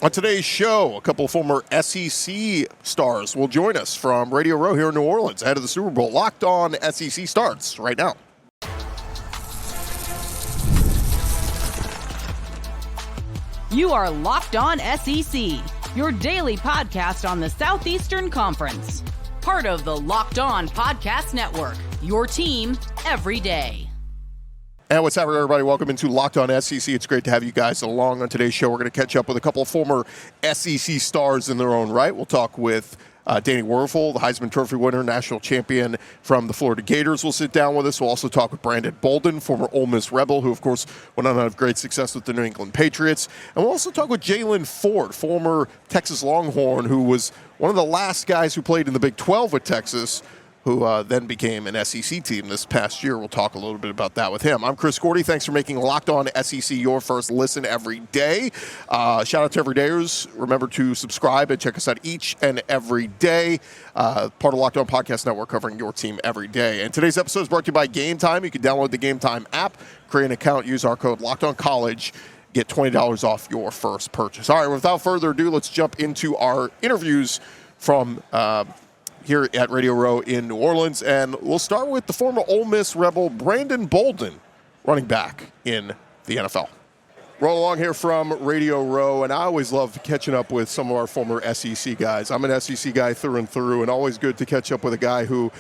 On today's show, a couple of former SEC stars will join us from Radio Row here in New Orleans ahead of the Super Bowl. Locked On SEC starts right now. You are Locked On SEC, your daily podcast on the Southeastern Conference. Part of the Locked On Podcast Network, your team every day. And what's happening, everybody? Welcome into Locked On SEC. It's great to have you guys along on today's show. We're going to catch up with a couple of former SEC stars in their own right. We'll talk with Danny Wuerffel, the Heisman Trophy winner, national champion from the Florida Gators, will sit down with us. We'll also talk with Brandon Bolden, former Ole Miss Rebel, who, of course, went on to have great success with the New England Patriots. And we'll also talk with Jaylan Ford, former Texas Longhorn, who was one of the last guys who played in the Big 12 with Texas, who then became an SEC team this past year. We'll talk a little bit about that with him. I'm Chris Gordy. Thanks for making Locked On SEC your first listen every day. Shout out to everydayers. Remember to subscribe and check us out each and every day. Part of Locked On Podcast Network, covering your team every day. And today's episode is brought to you by Game Time. You can download the Game Time app, create an account, use our code LOCKEDONCollege, get $20 off your first purchase. All right, without further ado, let's jump into our interviews from here at Radio Row in New Orleans. And we'll start with the former Ole Miss Rebel, Brandon Bolden, running back in the NFL. Roll along here from Radio Row, and I always love catching up with some of our former SEC guys. I'm an SEC guy through and through, and always good to catch up with a guy who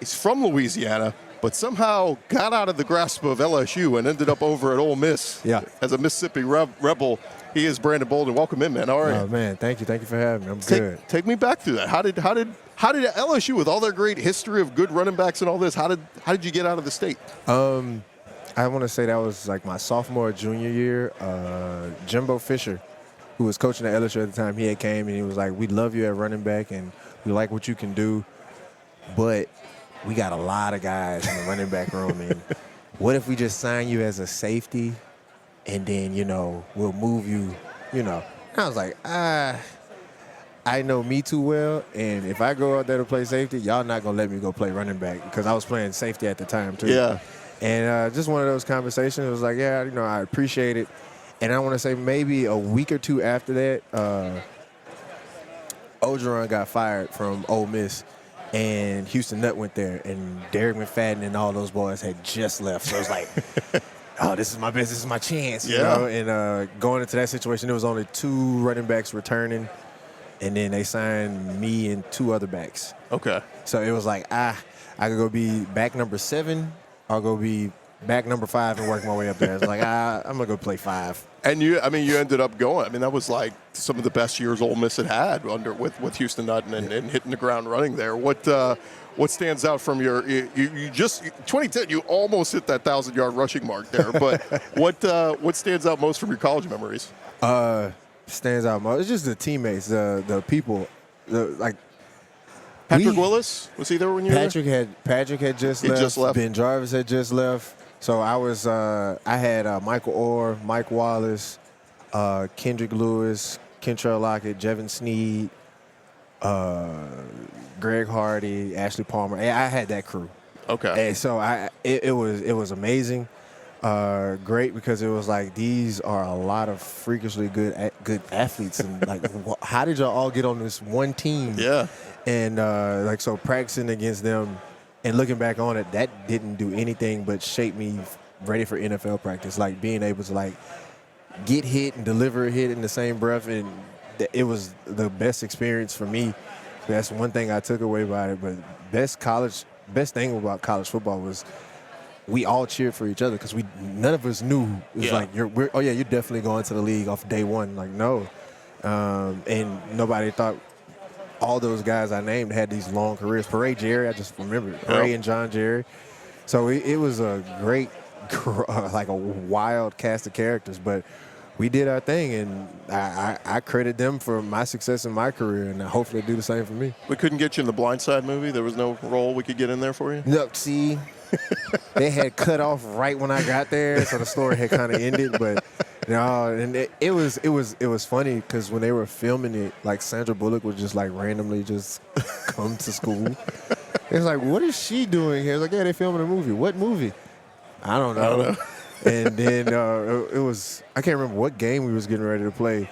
is from Louisiana, but somehow got out of the grasp of LSU and ended up over at Ole Miss as a Mississippi Rebel. He is Brandon Bolden. Welcome in, man. How are you? Oh, man, thank you. Thank you for having me. I'm good. Take me back through that. How did LSU, with all their great history of good running backs and all this, how did you get out of the state? I want to say that was like my sophomore, junior year. Jimbo Fisher, who was coaching at LSU at the time, he had came and he was like, "We love you at running back and we like what you can do, but we got a lot of guys in the running back room. And what if we just sign you as a safety and then, we'll move you, And I was like, I know me too well, and if I go out there to play safety, y'all not going to let me go play running back, because I was playing safety at the time too. Yeah. And just one of those conversations, it was like, I appreciate it. And I want to say maybe a week or two after that, Ogeron got fired from Ole Miss, and Houston Nutt went there, and Derek McFadden and all those boys had just left. So it was like, oh, this is my business, this is my chance. And going into that situation, there was only 2 running backs returning, and then they signed me and 2 other backs. Okay. So it was like, I could go be back number 7, or go be back number 5 and work my way up there. I was like, I'm going to go play 5. And you ended up going. That was like some of the best years Ole Miss had with Houston Nutt and hitting the ground running there. What stands out from you just 2010? You almost hit that 1,000-yard rushing mark there. But what stands out most from your college memories? Stands out most. It's just the teammates, the people, Patrick Willis, was he there when you were there? Patrick had just left. Ben Jarvis had just left. So I had Michael Orr, Mike Wallace, Kendrick Lewis, Kentrell Lockett, Jevin Sneed, Greg Hardy, Ashley Palmer. I had that crew. Okay. And so it was amazing. Great, because it was like, these are a lot of freakishly good athletes, and like, how did y'all all get on this one team? Yeah. And so practicing against them and looking back on it, that didn't do anything but shape me ready for NFL practice. Like, being able to get hit and deliver a hit in the same breath, and it was the best experience for me. That's one thing I took away about it. But best thing about college football was we all cheered for each other, because none of us knew. It was like, you're definitely going to the league off day one. Like, no. And nobody thought all those guys I named had these long careers. Paray Jerry, I just remember Paray and John Jerry. So it was a great, like a wild cast of characters. But we did our thing, and I credit them for my success in my career, and hopefully they do the same for me. We couldn't get you in the Blind Side movie? There was no role we could get in there for you? No, see, they had cut off right when I got there, so the story had kind of ended. But no, and it was funny, because when they were filming it, like, Sandra Bullock would just randomly just come to school. It was like, what is she doing here? It's like, yeah, they're filming a movie. What movie? I don't know. And then it was, I can't remember what game we was getting ready to play.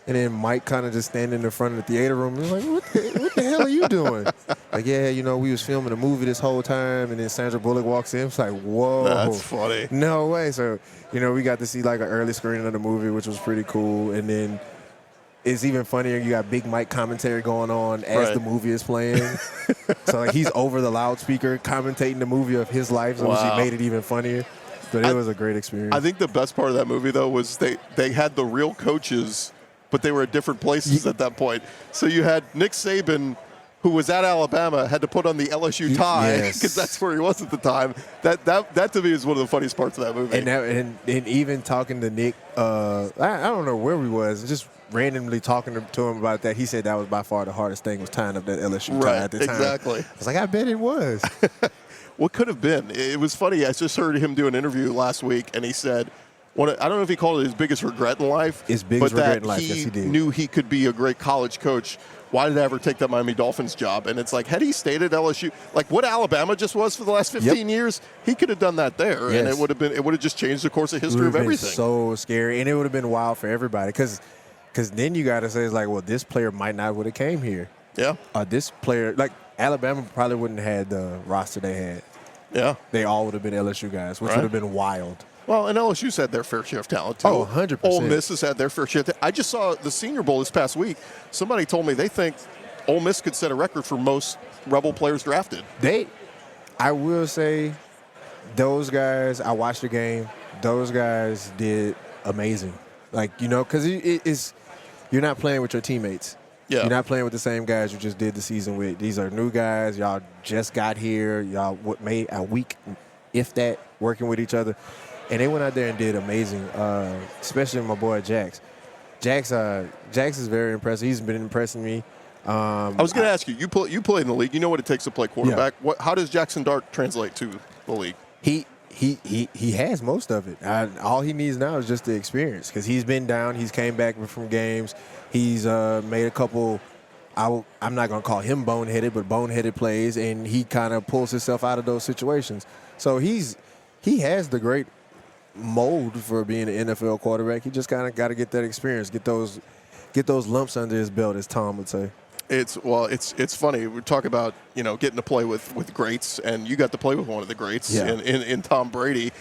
And then Mike kind of just standing in the front of the theater room. He's like, what the hell are you doing? Like, yeah, we was filming a movie this whole time. And then Sandra Bullock walks in. It's like, whoa. That's funny. No way. So, we got to see like an early screening of the movie, which was pretty cool. And then it's even funnier. You got Big Mike commentary going on as the movie is playing. So like he's over the loudspeaker commentating the movie of his life, so he made it even funnier. But it was a great experience. I think the best part of that movie, though, was they had the real coaches, but they were at different places at that point. So you had Nick Saban, who was at Alabama, had to put on the LSU tie because that's where he was at the time. That to me is one of the funniest parts of that movie. And even talking to Nick, I don't know where we was, just randomly talking to him about that. He said that was by far the hardest thing was tying up that LSU tie at the time. Exactly. I was like, I bet it was. What could have been? It was funny. I just heard him do an interview last week, and he said, I don't know if he called it his biggest regret in life. His biggest regret in life, yes, he did. Knew he could be a great college coach. Why did I ever take that Miami Dolphins job? And it's like, had he stayed at LSU, like what Alabama just was for the last 15 years, he could have done that there, and it would have just changed the course of history of everything. So scary, and it would have been wild for everybody because then you got to say it's like, well, this player might not would have came here. Yeah. This player, like Alabama, probably wouldn't have had the roster they had. Yeah. They all would have been LSU guys, which would have been wild. Well, and LSU's had their fair share of talent, too. Oh, 100%. Ole Miss has had their fair share. I just saw the Senior Bowl this past week. Somebody told me they think Ole Miss could set a record for most Rebel players drafted. I will say, those guys, I watched the game, those guys did amazing. Like, because you're not playing with your teammates. Yeah. You're not playing with the same guys you just did the season with. These are new guys. Y'all just got here. Y'all made a week, if that, working with each other. And they went out there and did amazing, especially my boy Jax. Jax is very impressive. He's been impressing me. I was going to ask you, you play in the league. You know what it takes to play quarterback. Yeah. How does Jaxson Dart translate to the league? He has most of it. All he needs now is just the experience because he's been down. He's came back from games. He's made a couple, I'm not going to call him boneheaded, but boneheaded plays, and he kind of pulls himself out of those situations. So he has the great mold for being an NFL quarterback. He just kind of got to get that experience, get those lumps under his belt, as Tom would say. It's funny. We talk about getting to play with greats, and you got to play with one of the greats in Tom Brady.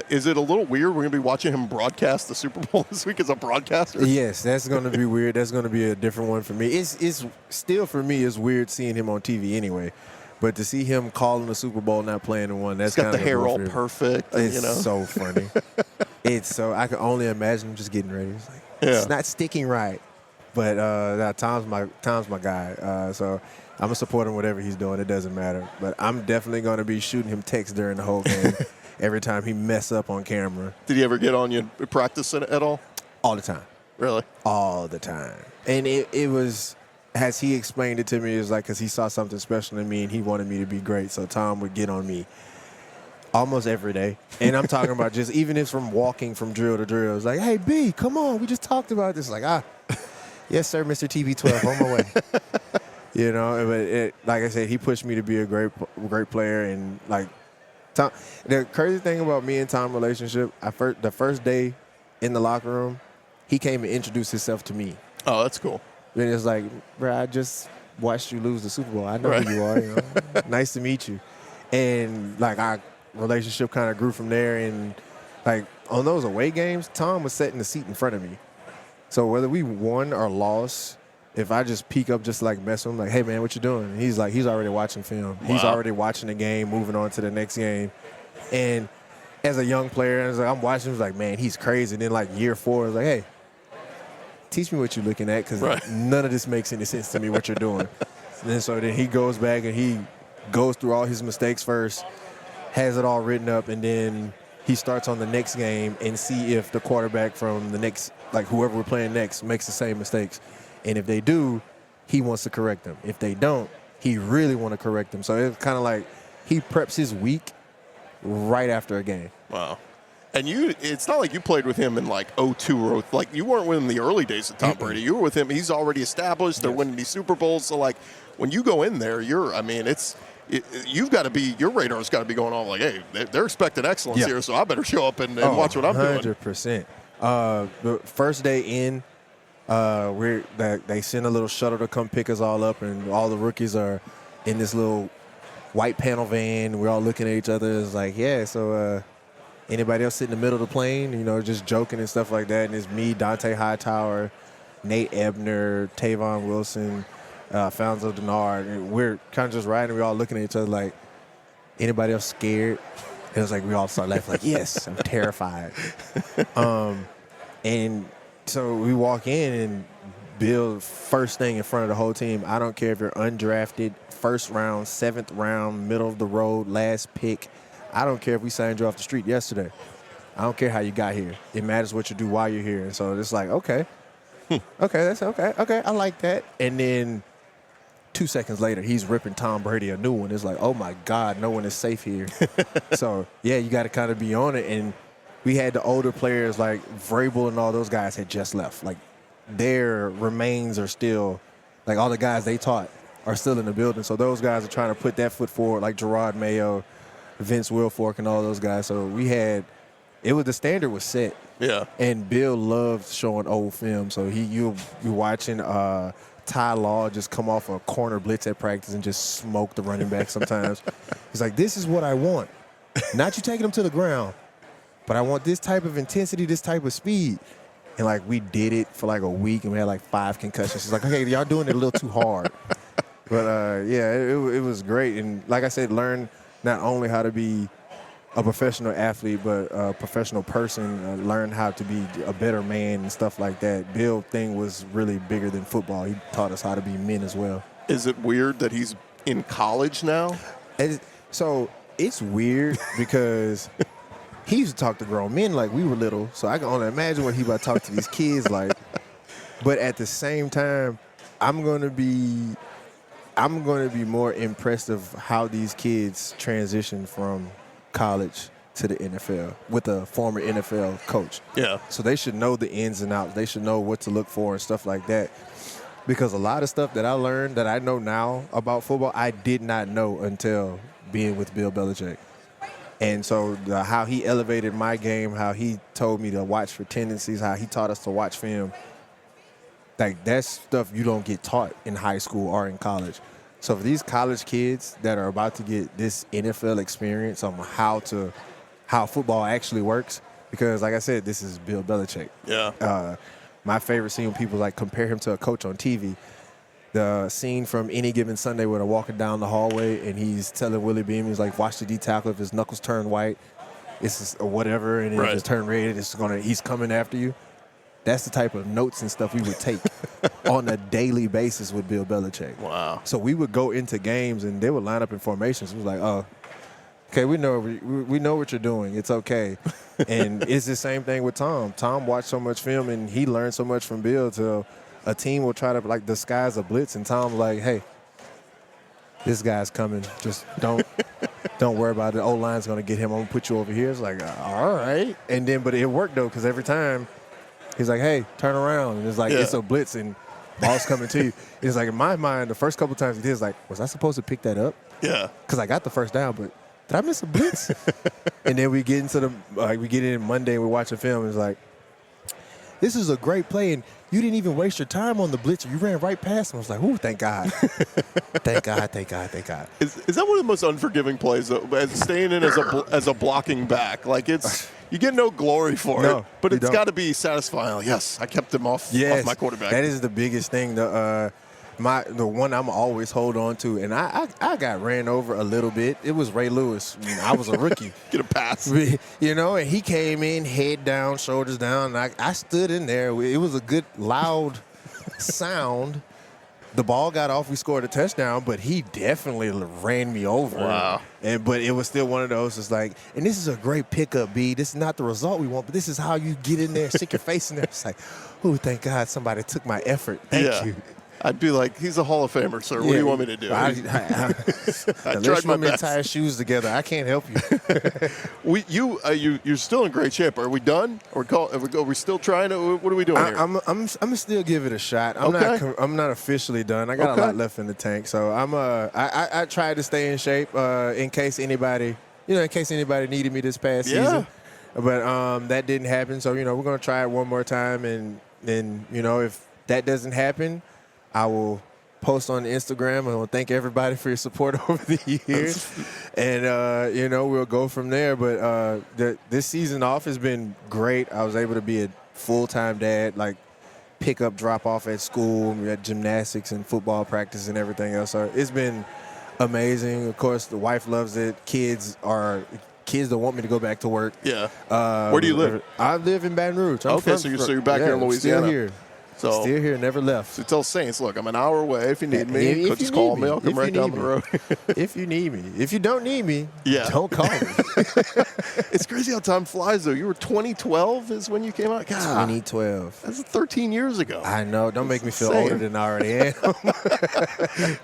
Is it a little weird? We're going to be watching him broadcast the Super Bowl this week as a broadcaster. Yes, that's going to be weird. That's going to be a different one for me. It's still for me. It's weird seeing him on TV anyway, but to see him calling the Super Bowl, not playing in one, that's got the hair all perfect. It's so funny. I can only imagine him just getting ready. It's like it's not sticking right. But Tom's my guy, so I'm going to support him whatever he's doing. It doesn't matter. But I'm definitely going to be shooting him texts during the whole game every time he mess up on camera. Did he ever get on you practice at all? All the time. Really? All the time. And it was, as he explained it to me, it was like because he saw something special in me and he wanted me to be great. So Tom would get on me almost every day. And I'm talking about just even if from walking from drill to drill. It's like, hey, B, come on. We just talked about this. Like, yes, sir, Mr. TB12, on my way. But like I said, he pushed me to be a great player. And, like, Tom, the crazy thing about me and Tom's relationship, the first day in the locker room, he came and introduced himself to me. Oh, that's cool. And it's like, bro, I just watched you lose the Super Bowl. I know who you are. Nice to meet you. And, like, our relationship kind of grew from there. And, like, on those away games, Tom was sitting the seat in front of me. So whether we won or lost, if I just peek up just like mess with him, like, hey, man, what you doing? And he's already watching film. Wow. He's already watching the game, moving on to the next game. And as a young player, I'm watching him, like, man, he's crazy. And then, like, year 4, I was like, hey, teach me what you're looking at because none of this makes any sense to me what you're doing. And then he goes back and he goes through all his mistakes first, has it all written up, and then he starts on the next game and see if the quarterback from the next, like whoever we're playing next, makes the same mistakes. And if they do, he wants to correct them. If they don't, he really want to correct them. So it's kind of like he preps his week right after a game. Wow. And it's not like you played with him in like 2002 or like you weren't with him in the early days of Tom Brady. You were with him. He's already established. They're winning these Super Bowls. So like when you go in there, you've got to be, your radar's got to be going on like, hey, they're expecting excellence here, so I better show up and watch what I'm doing. 100%. The first day in, They send a little shuttle to come pick us all up, and all the rookies are in this little white panel van. We're all looking at each other. It's like, yeah, so anybody else sit in the middle of the plane, just joking and stuff like that. And it's me, Dante Hightower, Nate Ebner, Tavon Wilson, Fonzo Denard. And we're kind of just riding. We're all looking at each other like, anybody else scared? It was like we all start laughing like, yes, I'm terrified. And so we walk in, and Bill, first thing in front of the whole team, I don't care if you're undrafted, first round, seventh round, middle of the road, last pick. I don't care if we signed you off the street yesterday. I don't care how you got here. It matters what you do while you're here. And so it's like, okay, that's okay. Okay, I like that. And then 2 seconds later, he's ripping Tom Brady a new one. It's like, oh, my God, no one is safe here. So, yeah, you got to kind of be on it. And we had the older players like Vrabel and all those guys had just left. Like, their remains are still, like all the guys they taught are still in the building. So those guys are trying to put that foot forward, like Gerard Mayo, Vince Wilfork, and all those guys. So the standard was set. Yeah. And Bill loved showing old film. So you're watching Ty Law just come off a corner blitz at practice and just smoke the running back sometimes. He's like, this is what I want. Not you taking them to the ground, but I want this type of intensity, this type of speed. And, like, we did it for, like, a week, and we had, like, 5 concussions. She's like, okay, y'all doing it a little too hard. But, yeah, it was great. And, like I said, learn not only how to be a professional athlete, but a professional person, learn how to be a better man and stuff like that. Bill's thing was really bigger than football. He taught us how to be men as well. Is it weird that he's in college now? So it's weird because – he used to talk to grown men like we were little, so I can only imagine what he about to talk to these kids like. But at the same time, I'm going to be more impressed of how these kids transition from college to the NFL with a former NFL coach. Yeah. So they should know the ins and outs. They should know what to look for and stuff like that. Because a lot of stuff that I learned that I know now about football, I did not know until being with Bill Belichick. And so how he elevated my game, how he told me to watch for tendencies, how he taught us to watch film, like that's stuff you don't get taught in high school or in college. So for these college kids that are about to get this NFL experience on how football actually works, because like I said, this is Bill Belichick. Yeah. My favorite scene when people like compare him to a coach on TV. The scene from Any Given Sunday where they're walking down the hallway and he's telling Willie Beam, he's like, watch the D tackle. If his knuckles turn white, it's or whatever, and if it turn red, he's coming after you. That's the type of notes and stuff we would take on a daily basis with Bill Belichick. Wow. So we would go into games and they would line up in formations. It was like, oh, okay, we know what you're doing. It's okay. And it's the same thing with Tom. Tom watched so much film and he learned so much from Bill till a team will try to like disguise a blitz, and Tom's like, "Hey, this guy's coming. Just don't worry about it. The O-line's gonna get him. I'm gonna put you over here." It's like, all right. And then, but it worked though, because every time he's like, "Hey, turn around," and it's like it's a blitz and ball's coming to you. It's like in my mind, the first couple times he did, it's like, was I supposed to pick that up? Yeah. Because I got the first down, but did I miss a blitz? And then we get into we get in Monday and we're watching film. And it's like, this is a great play, and you didn't even waste your time on the blitzer. You ran right past him. I was like, ooh, thank God. Thank God, thank God, thank God. Is that one of the most unforgiving plays, though, as staying in as a blocking back? Like, you get no glory for it, but it's got to be satisfying. Like, yes, I kept him off my quarterback. That is the biggest thing. The one I'm always hold on to, and I got ran over a little bit. It was Ray Lewis. I was a rookie. Get a pass. And he came in head down, shoulders down, and I stood in there. It was a good, loud sound. The ball got off. We scored a touchdown, but he definitely ran me over. Wow. But it was still one of those. It's like, and this is a great pickup, B. This is not the result we want, but this is how you get in there, stick your face in there. It's like, oh, thank God somebody took my effort. Thank you. I'd be like, he's a Hall of Famer, sir. What do you want me to do? I tried my best. Tie his shoes together. I can't help you. You're still in great shape. Are we done? Are we still trying to? What are we doing here? I'm gonna still give it a shot. I'm not officially done. I got a lot left in the tank, so I tried to stay in shape in case anybody needed me this past season. But that didn't happen. So we're gonna try it one more time, and then if that doesn't happen, I will post on Instagram and I'll thank everybody for your support over the years. And, we'll go from there. But this season off has been great. I was able to be a full-time dad, like pick up, drop off at school. We had gymnastics and football practice and everything else. So it's been amazing. Of course, the wife loves it. Kids don't want me to go back to work. Yeah. Where do you live? I live in Baton Rouge. So you're back here in Louisiana. Still here. So still here, never left. So tell Saints, look, I'm an hour away. If you need me, just call me. I'll come right down the road. If you need me. If you don't need me, don't call me. It's crazy how time flies, though. You were 2012 is when you came out? God, 2012. That's 13 years ago. I know. Don't make me feel older than I already am.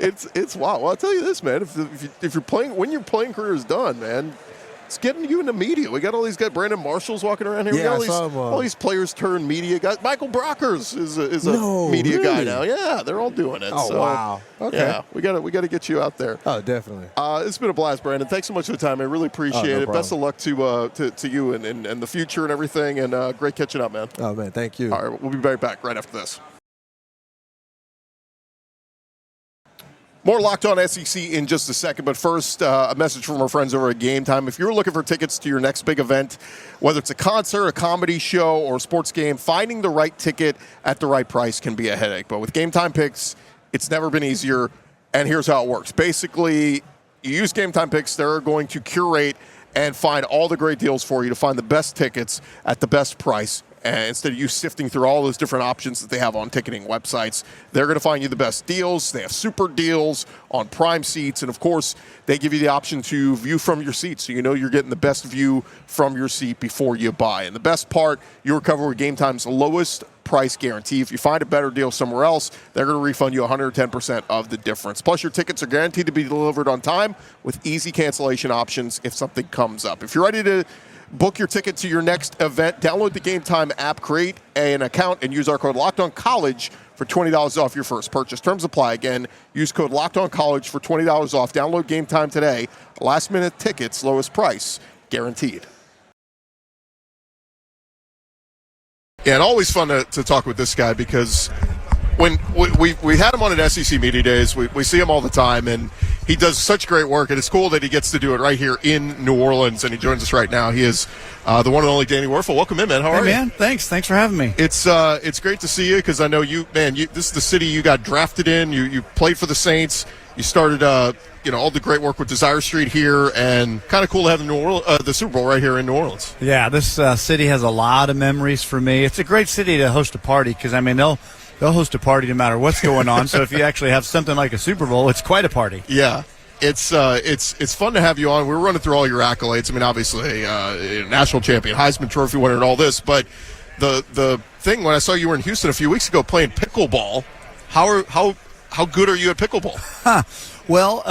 It's wild. Well, I'll tell you this, man. If you're playing, when your playing career is done, man, it's getting you into media. We got all these guys. Brandon Marshall's walking around here. Yeah, we got all these players turn media guys. Michael Brockers is a media guy now. Yeah, they're all doing it. Oh, wow. Okay. Yeah, we got to get you out there. Oh, definitely. It's been a blast, Brandon. Thanks so much for the time. I really appreciate it. Problem. Best of luck to you and the future and everything. And great catching up, man. Oh, man, thank you. All right, we'll be right back right after this. More Locked On SEC in just a second, but first, a message from our friends over at Game Time. If you're looking for tickets to your next big event, whether it's a concert, a comedy show, or a sports game, finding the right ticket at the right price can be a headache. But with Game Time Picks, it's never been easier, and here's how it works. Basically, you use Game Time Picks. They're going to curate and find all the great deals for you to find the best tickets at the best price. And instead of you sifting through all those different options that they have on ticketing websites, they're going to find you the best deals. They have super deals on prime seats. And, of course, they give you the option to view from your seat. So you know you're getting the best view from your seat before you buy. And the best part, you recover with Game Time's lowest price guarantee. If you find a better deal somewhere else, they're going to refund you 110% of the difference. Plus, your tickets are guaranteed to be delivered on time with easy cancellation options if something comes up. If you're ready to book your ticket to your next event, download the Game Time app, create an account, and use our code LOCKEDONCOLLEGE for $20 off your first purchase. Terms apply. Again, use code LOCKEDONCOLLEGE for $20 off. Download Game Time today. Last-minute tickets, lowest price, guaranteed. Yeah, and always fun to talk with this guy because when we had him on at SEC Media Days, we see him all the time, and he does such great work, and it's cool that he gets to do it right here in New Orleans, and he joins us right now. He is the one and only Danny Wuerffel. Welcome in, man. How are you? Man, thanks for having me. It's great to see you because I know you, man. This is the city you got drafted in. You played for the Saints. You started all the great work with Desire Street here, and kind of cool to have the Super Bowl right here in New Orleans. Yeah, this city has a lot of memories for me. It's a great city to host a party because they'll host a party no matter what's going on. So if you actually have something like a Super Bowl, it's quite a party. Yeah, it's fun to have you on. We're running through all your accolades. I mean, obviously, national champion, Heisman Trophy winner, and all this. But the thing when I saw you were in Houston a few weeks ago playing pickleball, how good are you at pickleball? Well,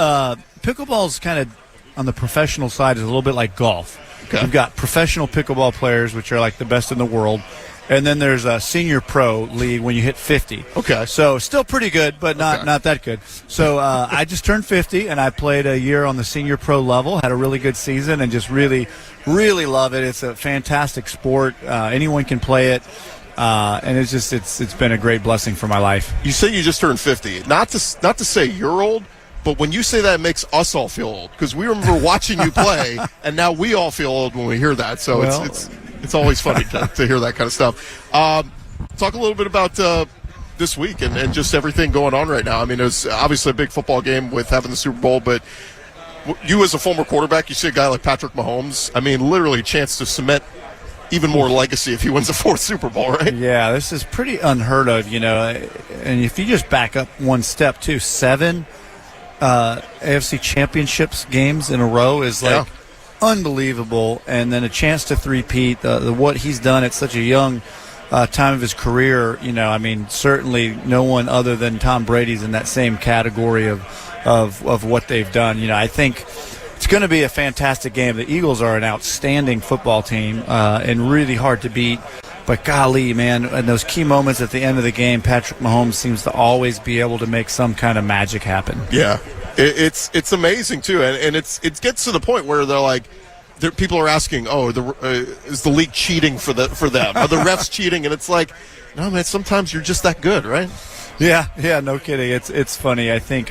pickleball's kind of on the professional side is a little bit like golf. Okay. You've got professional pickleball players, which are like the best in the world. And then there's a senior pro league when you hit 50. Okay. So still pretty good, but not that good. So I just turned 50, and I played a year on the senior pro level, had a really good season, and just really, really love it. It's a fantastic sport. Anyone can play it. And it's been a great blessing for my life. You say you just turned 50. Not to say you're old, but when you say that, it makes us all feel old because we remember watching you play, and now we all feel old when we hear that. So it's always funny to hear that kind of stuff. Talk a little bit about this week and just everything going on right now. I mean, it was obviously a big football game with having the Super Bowl, but you as a former quarterback, you see a guy like Patrick Mahomes. I mean, literally a chance to cement even more legacy if he wins a fourth Super Bowl, right? Yeah, this is pretty unheard of, And if you just back up one step, too, 7 AFC Championships games in a row is unbelievable. And then a chance to three-peat what he's done at such a young time of his career. Certainly no one other than Tom Brady's in that same category of what they've done. I think it's going to be a fantastic game. The Eagles are an outstanding football team and really hard to beat. But golly, man, in those key moments at the end of the game, Patrick Mahomes seems to always be able to make some kind of magic happen. Yeah, it's amazing, too. And it gets to the point where they're like, people are asking, is the league cheating for them? Are the refs cheating? And it's like, no, man, sometimes you're just that good, right? Yeah, no kidding. It's funny. I think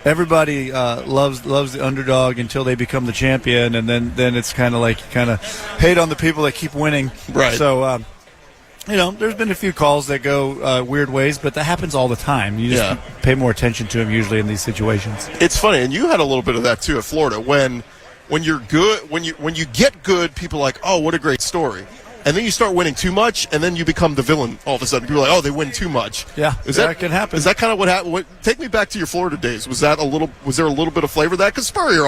everybody loves the underdog until they become the champion, and then it's kind of like you kind of hate on the people that keep winning. Right. So, there's been a few calls that go weird ways, but that happens all the time. You just pay more attention to them usually in these situations. It's funny, and you had a little bit of that too at Florida when you're good, when you get good, people are like, oh, what a great story. And then you start winning too much, and then you become the villain all of a sudden. People are like, oh, they win too much. Yeah, that can happen. Is that kind of what happened? Take me back to your Florida days. Was there a little bit of flavor to that? Because Spurrier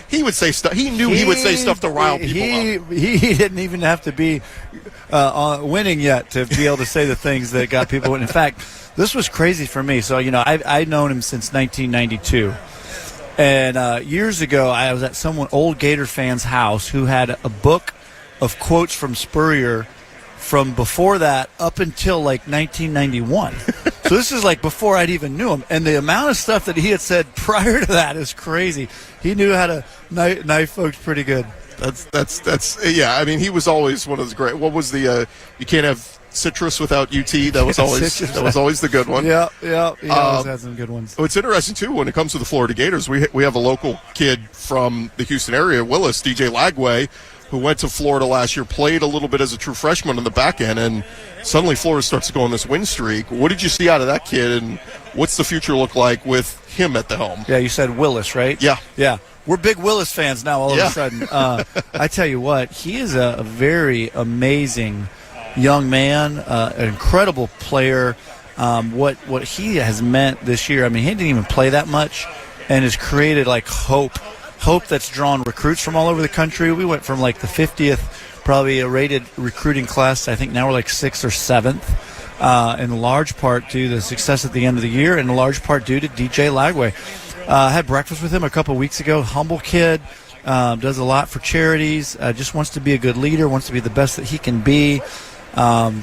he would say stuff. He knew he would say stuff to rile people up. He didn't even have to be winning yet to be able to say the things that got people winning. In fact, this was crazy for me. So, I've known him since 1992. And years ago, I was at someone, old Gator fan's house, who had a book of quotes from Spurrier from before that up until like 1991. So this is like before I'd even knew him. And the amount of stuff that he had said prior to that is crazy. He knew how to knife folks pretty good. That's yeah. I mean, he was always one of those great. What was the you can't have citrus without UT? That was always the good one. Yeah. He always had some good ones. It's interesting too when it comes to the Florida Gators. We have a local kid from the Houston area, Willis, DJ Lagway, who went to Florida last year, played a little bit as a true freshman on the back end, and suddenly Florida starts to go on this win streak. What did you see out of that kid, and what's the future look like with him at the helm? Yeah, you said Willis, right? Yeah. We're big Willis fans now all of a sudden. I tell you what, he is a very amazing young man, an incredible player. What he has meant this year, I mean, he didn't even play that much and has created like hope that's drawn recruits from all over the country. We went from like the 50th, probably a rated recruiting class. I think now we're like 6th or 7th, in large part due to the success at the end of the year, and in large part due to DJ Lagway. Had breakfast with him a couple weeks ago. Humble kid, does a lot for charities, just wants to be a good leader, wants to be the best that he can be.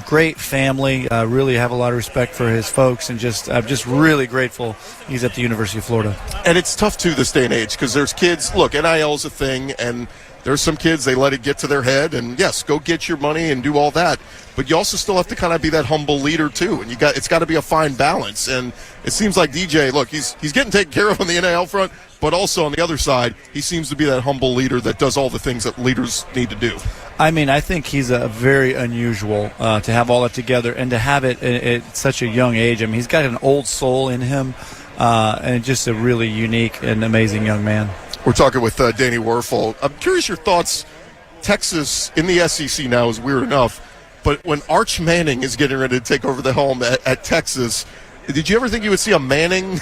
Great family, really have a lot of respect for his folks, and I'm just really grateful he's at the University of Florida. And it's tough too this day and age, because there's kids, look, NIL is a thing, and there's some kids, they let it get to their head, and yes, go get your money and do all that, but you also still have to kind of be that humble leader too, and it's got to be a fine balance. And it seems like DJ, look, he's getting taken care of on the NIL front, but also on the other side, he seems to be that humble leader that does all the things that leaders need to do. I mean, I think he's a very unusual to have all that together and to have it at such a young age. I mean, he's got an old soul in him, and just a really unique and amazing young man. We're talking with Danny Wuerffel. I'm curious your thoughts. Texas in the SEC now is weird enough, but when Arch Manning is getting ready to take over the helm at Texas, did you ever think you would see a Manning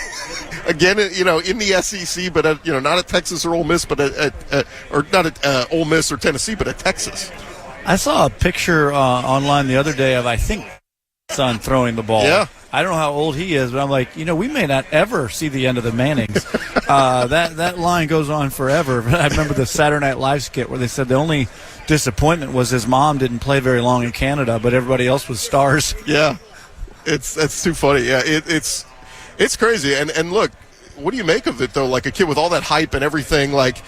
again, in the SEC, but not at Texas or Ole Miss, but or not at Ole Miss or Tennessee, but at Texas? I saw a picture online the other day of, I think, son throwing the ball. Yeah. I don't know how old he is, but I'm like, we may not ever see the end of the Mannings. That line goes on forever. I remember the Saturday Night Live skit where they said the only disappointment was his mom didn't play very long in Canada, but everybody else was stars. Yeah. That's too funny. Yeah, it's crazy. And look, what do you make of it though? Like a kid with all that hype and everything, like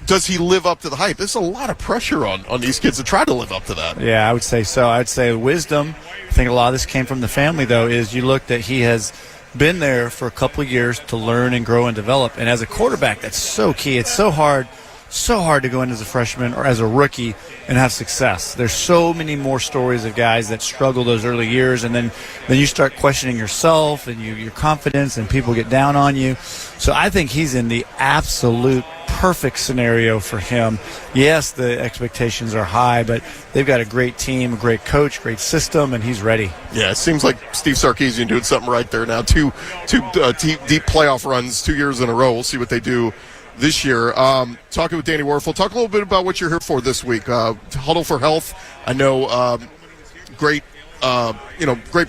does he live up to the hype? There's a lot of pressure on these kids to try to live up to that. Yeah, I would say so. I'd say wisdom. I think a lot of this came from the family though, is you look that he has been there for a couple of years to learn and grow and develop. And as a quarterback, that's so key. It's so hard to go in as a freshman or as a rookie and have success. There's so many more stories of guys that struggle those early years, and then you start questioning yourself and your confidence, and people get down on you. So I think he's in the absolute perfect scenario for him. Yes, the expectations are high, but they've got a great team, a great coach, great system, and he's ready. Yeah, it seems like Steve Sarkisian doing something right there now. Two deep playoff runs 2 years in a row. We'll see what they do this year. Talking with Danny Wuerffel, talk a little bit about what you're here for this week. Huddle for Health. I know, great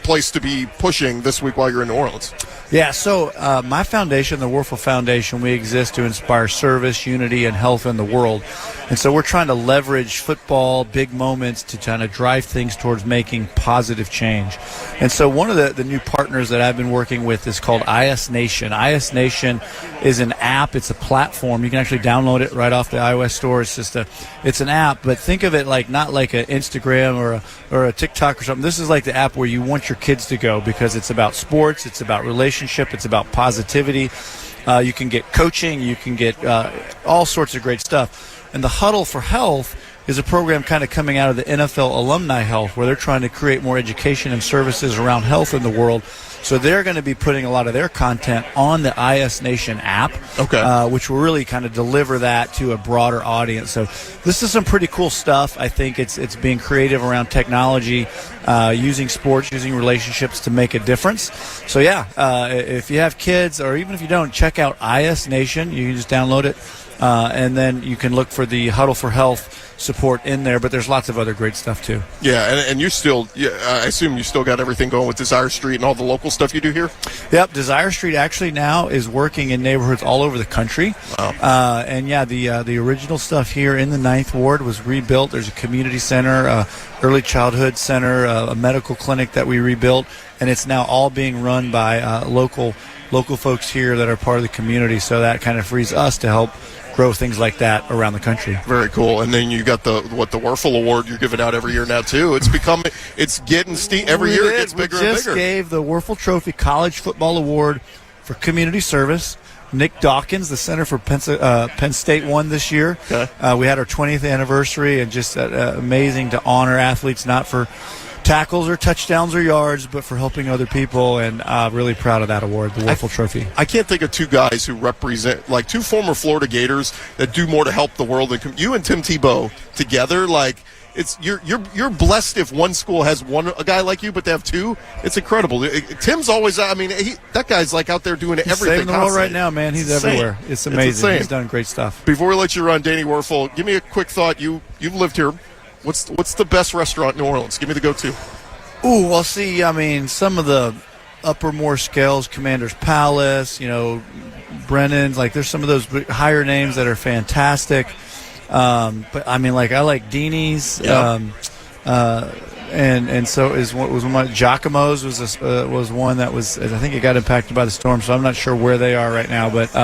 place to be pushing this week while you're in New Orleans. Yeah, so my foundation, the Wuerffel Foundation, we exist to inspire service, unity, and health in the world. And so we're trying to leverage football, big moments, to try to drive things towards making positive change. And so one of the new partners that I've been working with is called IS Nation. IS Nation is an app. It's a platform. You can actually download it right off the iOS store. It's an app, but think of it like not like an Instagram or a TikTok or something. This is like the app where you want your kids to go because it's about sports, it's about relationship, it's about positivity. You can get coaching, you can get all sorts of great stuff. And the Huddle for Health is a program kind of coming out of the NFL Alumni Health, where they're trying to create more education and services around health in the world. So they're going to be putting a lot of their content on the IS Nation app, which will really kind of deliver that to a broader audience. So this is some pretty cool stuff. I think it's being creative around technology, using sports, using relationships to make a difference. So yeah, if you have kids, or even if you don't, check out IS Nation. You can just download it, and then you can look for the Huddle for Health support in there, but there's lots of other great stuff too. Yeah, and you still, I assume you still got everything going with Desire Street and all the local stuff you do here? Yep, Desire Street actually now is working in neighborhoods all over the country. Wow. And yeah, the original stuff here in the 9th Ward was rebuilt. There's a community center, early childhood center, a medical clinic that we rebuilt, and it's now all being run by local folks here that are part of the community, so that kind of frees us to help grow things like that around the country. Very cool. And then you got the Wuerffel Award you're giving out every year now too. It's getting every year it gets bigger and bigger. We just gave the Wuerffel Trophy College Football Award for community service. Nick Dawkins, the center for Penn State, won this year. Okay. We had our 20th anniversary, and just amazing to honor athletes, not for tackles or touchdowns or yards, but for helping other people, and really proud of that award, the Wuerffel Trophy. I can't think of two guys who represent, like two former Florida Gators that do more to help the world than you and Tim Tebow together. Like, it's you're blessed if one school has a guy like you, but they have two. It's incredible. Tim's always, I mean, that guy's like out there doing everything. He's saving the world right now, man. He's everywhere. It's amazing. He's done great stuff. Before we let you run, Danny Wuerffel, give me a quick thought. You've lived here. What's the best restaurant in New Orleans? Give me the go-to. Ooh, well, see, I mean, some of the upper scales, Commander's Palace, Brennan's, like there's some of those higher names that are fantastic. But I mean, like I like Deanie's, and so was one of my Giacomo's was one that was, I think it got impacted by the storm, so I'm not sure where they are right now, but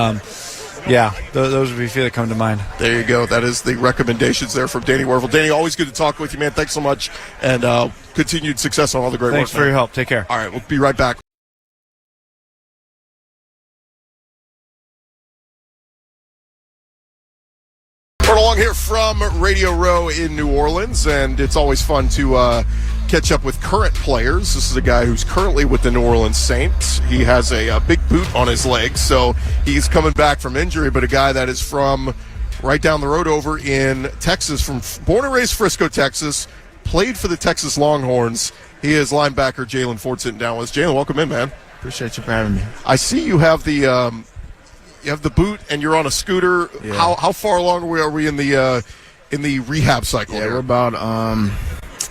yeah, those would be a few that come to mind. There you go. That is the recommendations there from Danny Wuerffel. Danny, always good to talk with you, man. Thanks so much, and continued success on all the great work. Thanks for your help. Take care. All right, we'll be right back. We're along here from Radio Row in New Orleans, and it's always fun to catch up with current players. This is a guy who's currently with the New Orleans Saints. He has a big boot on his leg, so he's coming back from injury, but a guy that is from right down the road over in Texas, from born and raised Frisco, Texas, played for the Texas Longhorns. He is linebacker Jaylan Ford sitting down with us. Jaylan, welcome in, man. Appreciate you for having me. I see you have the boot and you're on a scooter. Yeah. How far along are we in the rehab cycle? Yeah, here? we're about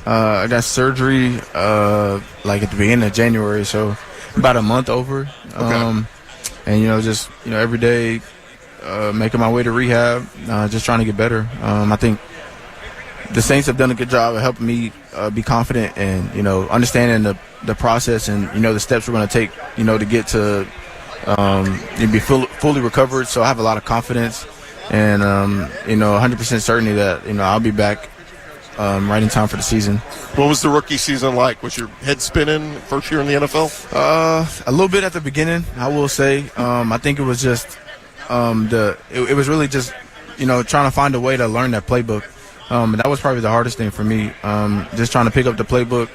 I got surgery like at the beginning of January, so about a month over. Okay. And just every day making my way to rehab, just trying to get better. I think the Saints have done a good job of helping me be confident and understanding the process and the steps we're going to take to get to be fully recovered. So I have a lot of confidence and 100% certainty that I'll be back right in time for the season. What was the rookie season like? Was your head spinning first year in the NFL? A little bit at the beginning, I will say. I think it was just it was really just trying to find a way to learn that playbook. That was probably the hardest thing for me. Just trying to pick up the playbook,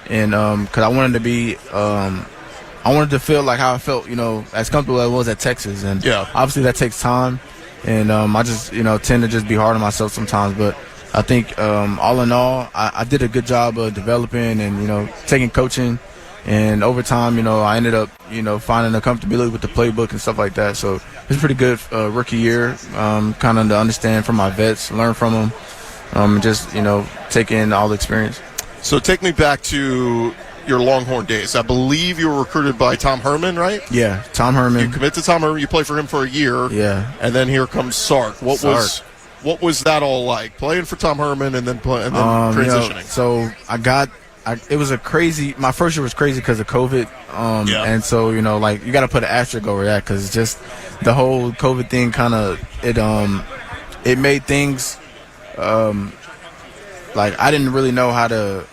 and because I wanted to be, I wanted to feel like how I felt, as comfortable as I was at Texas, and obviously that takes time, and I just tend to just be hard on myself sometimes. But I think all in all, I did a good job of developing and taking coaching, and over time, I ended up finding a comfortability with the playbook and stuff like that. So it's a pretty good rookie year, kind of to understand from my vets, learn from them. Just take in all the experience. So take me back to your Longhorn days. I believe you were recruited by Tom Herman, right? Yeah, Tom Herman. You commit to Tom Herman. You play for him for a year. Yeah. And then here comes Sark. What was that all like? Playing for Tom Herman and then transitioning. So it was my first year was crazy because of COVID. And so, you got to put an asterisk over that because just the whole COVID thing it made things like I didn't really know how to,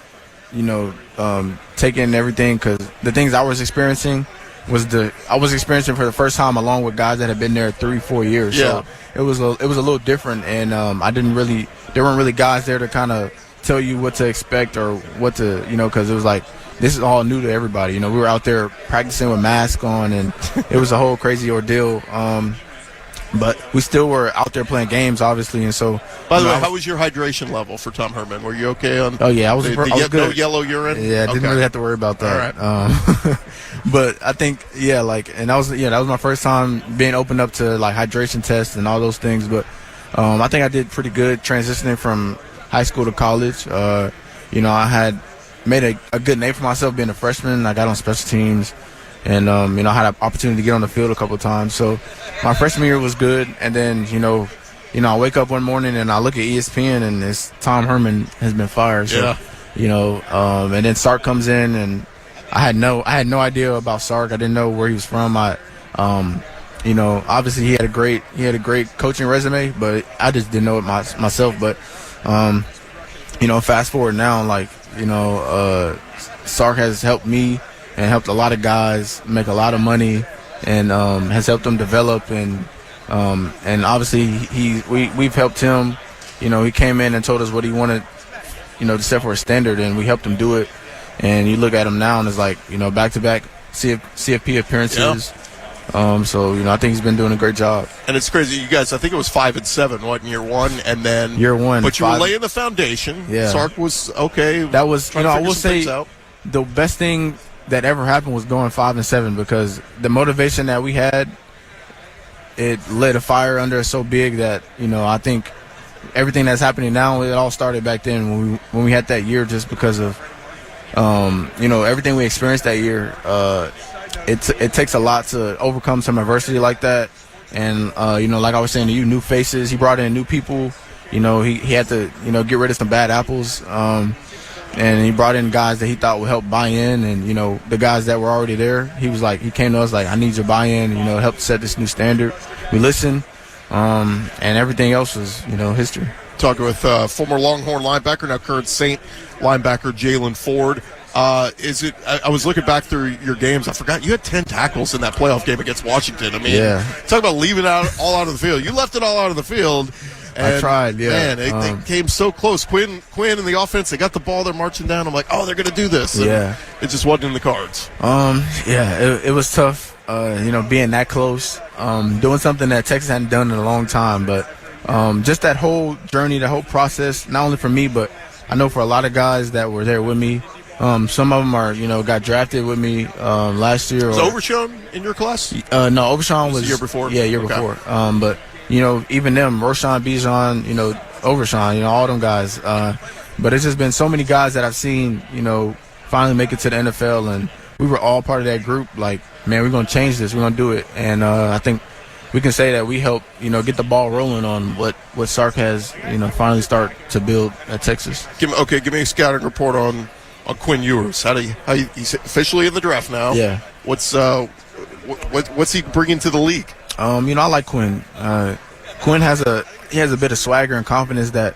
take in everything because the things I was experiencing I was experiencing for the first time along with guys that had been there 3-4 years. Yeah. So it was a little different, and there weren't really guys there to kind of tell you what to expect or what to, because it was like this is all new to everybody. We were out there practicing with masks on, and it was a whole crazy ordeal. But we still were out there playing games, obviously, and so. By the way, how was your hydration level for Tom Herman? Were you okay on? Oh yeah, I was good. No yellow urine. Yeah, I didn't really have to worry about that. All right. But I think and that was my first time being opened up to like hydration tests and all those things. But I think I did pretty good transitioning from high school to college. I had made a good name for myself being a freshman. I got on special teams. And, I had an opportunity to get on the field a couple of times. So my freshman year was good. And then, I wake up one morning and I look at ESPN and it's Tom Herman has been fired. So, and then Sark comes in and I had no idea about Sark. I didn't know where he was from. Obviously he had a great coaching resume, but I just didn't know it myself. But, fast forward now, Sark has helped me and helped a lot of guys make a lot of money, and has helped them develop, and obviously we've helped him. He came in and told us what he wanted, to set for a standard, and we helped him do it. And you look at him now, and it's like back-to-back CFP appearances. Yeah. So I think he's been doing a great job. And it's crazy, you guys. I think it was 5-7, what, in year one, and then year one. But you were laying the foundation. Yeah. Sark was okay. That was I will say the best thing that ever happened was going 5-7 because the motivation that we had, it lit a fire under us so big that I think everything that's happening now, it all started back then when we had that year, just because of everything we experienced that year. It takes a lot to overcome some adversity like that, and like I was saying to you, new faces. He brought in new people. He had to get rid of some bad apples. And he brought in guys that he thought would help buy in, and the guys that were already there, he came to us like, I need your buy-in, help set this new standard. We listened, and everything else was history. Talking with former Longhorn linebacker, now current Saint linebacker Jaylan Ford. I was looking back through your games. I forgot you had 10 tackles in that playoff game against Washington. I mean, talk about leaving it all out of the field. You left it all out of the field. And, I tried, yeah. Man, they came so close. Quinn and the offense, they got the ball, they're marching down. I'm like, oh, they're going to do this. And it just wasn't in the cards. It was tough, being that close, doing something that Texas hadn't done in a long time. But just that whole journey, the whole process, not only for me, but I know for a lot of guys that were there with me. Some of them are, got drafted with me last year. Was Overshawn in your class? No, Overshawn was the year before. Yeah, year before. But even them, Roshan, Bijan, Overshawn, all them guys. But it's just been so many guys that I've seen, finally make it to the NFL, and we were all part of that group. Like, man, we're going to change this. We're going to do it. And I think we can say that we helped, get the ball rolling on what Sark has, finally start to build at Texas. Give me a scouting report on Quinn Ewers. He's officially in the draft now. Yeah. What's he bringing to the league? I like Quinn. Quinn has a bit of swagger and confidence that,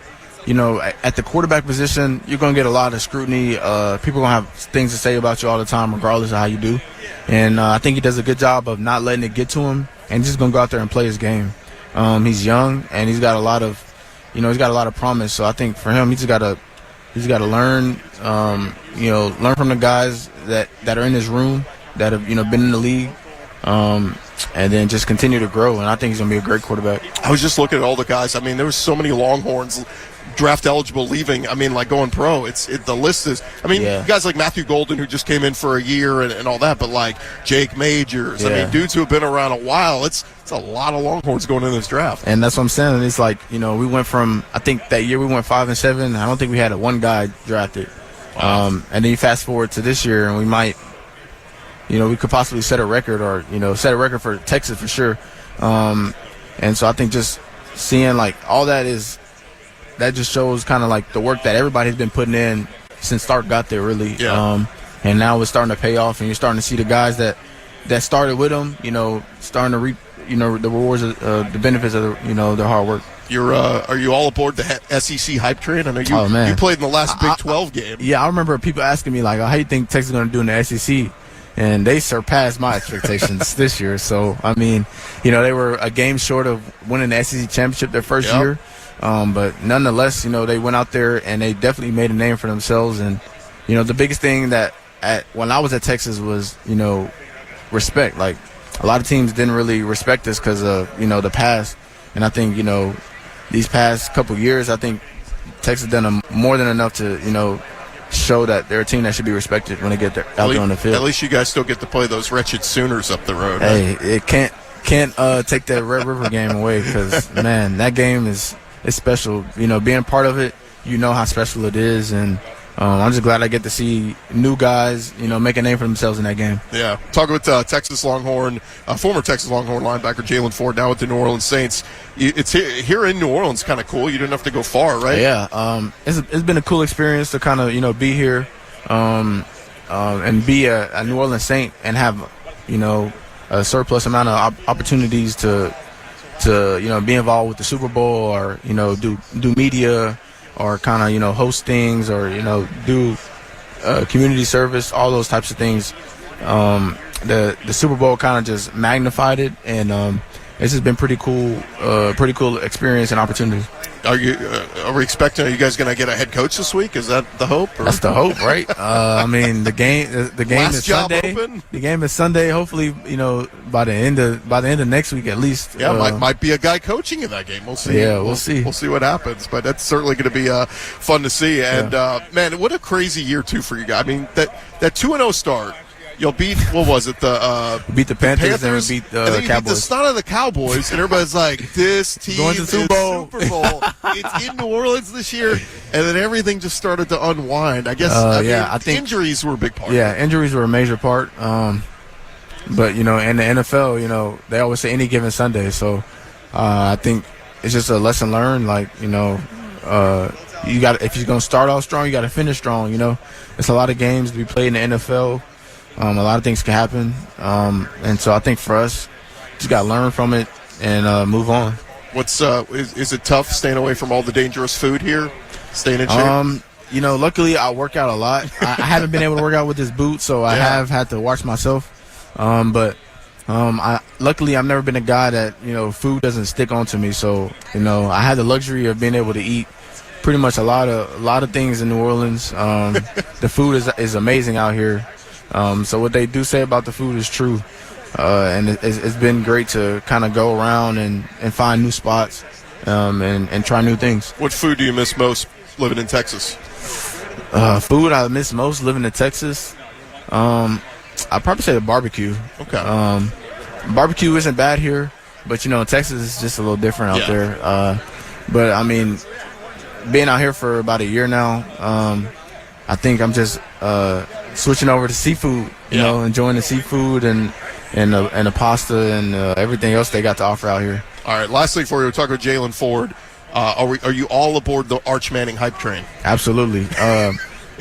at the quarterback position, you're going to get a lot of scrutiny. People are going to have things to say about you all the time, regardless of how you do. And I think he does a good job of not letting it get to him and just going to go out there and play his game. He's young and he's got a lot of promise. So I think for him, he's got to learn, learn from the guys that are in his room that have, been in the league. And then just continue to grow, and I think he's going to be a great quarterback. I was just looking at all the guys. I mean, there were so many Longhorns draft eligible leaving. I mean, like going pro. The list is. I mean, guys like Matthew Golden, who just came in for a year and all that, but like Jake Majors. I mean, dudes who have been around a while. It's a lot of Longhorns going in this draft. And that's what I'm saying. It's like, we went from, I think that year we went 5-7. I don't think we had one guy drafted. Wow. And then you fast forward to this year, and we might, we could possibly set a record, or set a record for Texas for sure. And so I think just seeing like all that just shows kind of like the work that everybody's been putting in since Stark got there, really. Yeah. And now it's starting to pay off, and you're starting to see the guys that started with him, starting to reap, the rewards of the benefits of their hard work. Are you all aboard the SEC hype train? I know you played in the last Big 12 game. Yeah, I remember people asking me like, "Oh, how do you think Texas is going to do in the SEC?" And they surpassed my expectations this year. So I mean, they were a game short of winning the SEC championship their first year, but nonetheless, they went out there and they definitely made a name for themselves. And the biggest thing when I was at Texas was respect. Like a lot of teams didn't really respect us because of the past, and I think these past couple years, I think Texas done more than enough to show that they're a team that should be respected when they get out there on the field. At least you guys still get to play those wretched Sooners up the road. Hey, it can't take that Red River game away, because man, that game is special. Being part of it, how special it is, and I'm just glad I get to see new guys, make a name for themselves in that game. Yeah. Talking with Texas Longhorn, former Texas Longhorn linebacker Jaylan Ford, now with the New Orleans Saints. It's here in New Orleans, kind of cool. You didn't have to go far, right? Yeah. It's been a cool experience to kind of, be here and be a New Orleans Saint and have, a surplus amount of opportunities to be involved with the Super Bowl, or, do media, or kind of, host things, or, do community service, all those types of things. The Super Bowl kind of just magnified it, and it's just been pretty cool experience and opportunity. Are we expecting? Are you guys going to get a head coach this week? Is that the hope? Or? That's the hope, right? I mean, the game Last is job Sunday. Open? The game is Sunday. Hopefully, by the end of next week at least. Yeah, might be a guy coaching in that game. We'll see. Yeah, we'll see. We'll see what happens. But that's certainly going to be fun to see. And man, what a crazy year too for you guys. I mean, that 2-0 start. You'll beat, what was it? Beat the Panthers and we beat the Cowboys. Cowboys. Beat the snot of the Cowboys, and everybody's like, this team going to the Super Bowl. Super Bowl. It's in New Orleans this year. And then everything just started to unwind. I guess I think injuries were a big part. Yeah, injuries were a major part. But, in the NFL, they always say any given Sunday. So I think it's just a lesson learned. Like, if you're going to start off strong, you got to finish strong. It's a lot of games to be played in the NFL. A lot of things can happen, and so I think for us, just got to learn from it and move on. What's is it tough staying away from all the dangerous food here, staying in shape? Luckily I work out a lot. I haven't been able to work out with this boot, so I have had to watch myself. Luckily I've never been a guy that food doesn't stick onto me. So I had the luxury of being able to eat pretty much a lot of things in New Orleans. The food is amazing out here. So what they do say about the food is true, and it's been great to kind of go around and find new spots and try new things. What food do you miss most living in Texas? Food I miss most living in Texas, I'd probably say the barbecue. Okay. Barbecue isn't bad here, but Texas is just a little different out there. But I mean, being out here for about a year now, I think I'm just switching over to seafood, enjoying the seafood and the pasta and everything else they got to offer out here. All right, lastly for you, we're talking with Jaylan Ford. Are you all aboard the Arch Manning hype train? Absolutely.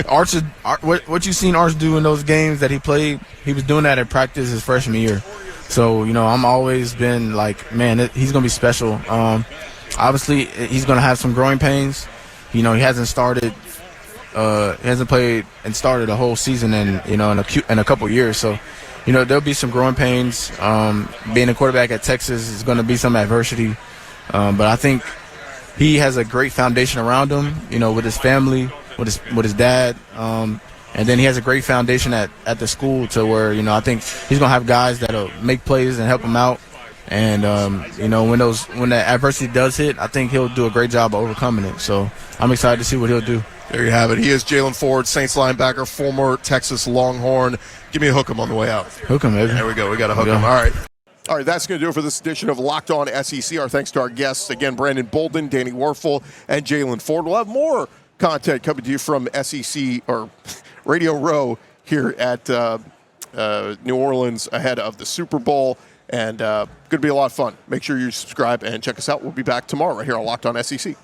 What you seen Arch do in those games that he played, he was doing that at practice his freshman year. So, I'm always been like, man, he's going to be special. Obviously, he's going to have some growing pains. He hasn't started. He hasn't played and started a whole season in a couple years. So, there'll be some growing pains. Being a quarterback at Texas is going to be some adversity. But I think he has a great foundation around him, with his family, with his dad. And then he has a great foundation at the school to where, I think he's going to have guys that'll make plays and help him out. And, when that adversity does hit, I think he'll do a great job of overcoming it. So I'm excited to see what he'll do. There you have it. He is Jaylan Ford, Saints linebacker, former Texas Longhorn. Give me a hook 'em on the way out. Hook 'em, baby. There we go. We got a hook 'em. All right. All right, that's going to do it for this edition of Locked On SEC. Our thanks to our guests, again, Brandon Bolden, Danny Wuerffel, and Jaylan Ford. We'll have more content coming to you from SEC or Radio Row here at New Orleans ahead of the Super Bowl. And going to be a lot of fun. Make sure you subscribe and check us out. We'll be back tomorrow right here on Locked On SEC.